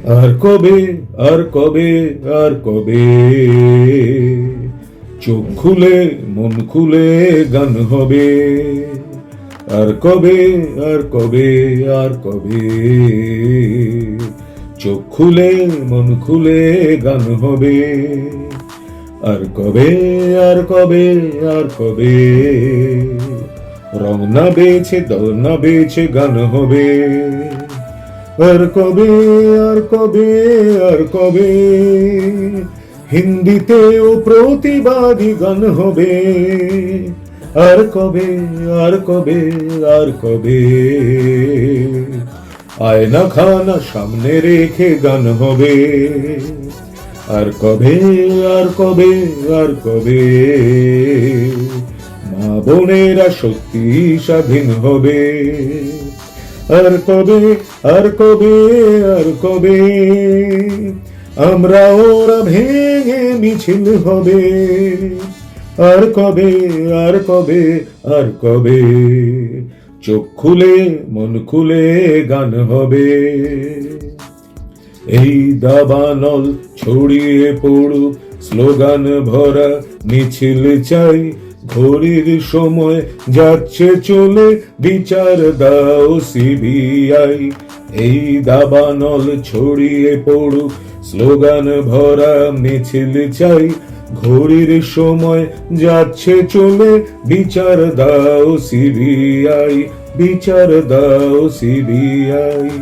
আর কবে, আর কবে, আর কবে চোখ খুলে মন খুলে গান হবে? আর কবে, আর কবে, আর কবে চোখ খুলে মন খুলে গান হবে? আর কবে, আর কবে, আর কবে রং না বেছে দল না বেছে গান হবে? আর কবে, আর কবে, আর কবে হিন্দিতেও প্রতিবাদী গান হবে? আর কবে, আর কবে, আর কবে আয়না খানা সামনে রেখে গান হবে? আর কবে, আর কবে, আর কবে মা বোনেরা সত্যি স্বাধীন হবে? আর কবে, আর কবে, আর কবে আমরা ওরা ভেঙে মিছিল হবে? আর কবে, আর কবে, আর কবে চোখ খুলে মন খুলে গান হবে? এই দাবানল ছড়িয়ে পড়ুক স্লোগান ভরা মিছিল চাই, ঘড়ির সময় যাচ্ছে চলে বিচার দাও সিবিআই। এই দাবানল ছড়িয়ে পড়ুক স্লোগান ভরা মিছিল চাই, ঘড়ির সময় যাচ্ছে চলে বিচার দাও সিবিআই, বিচার দাও সিবিআই।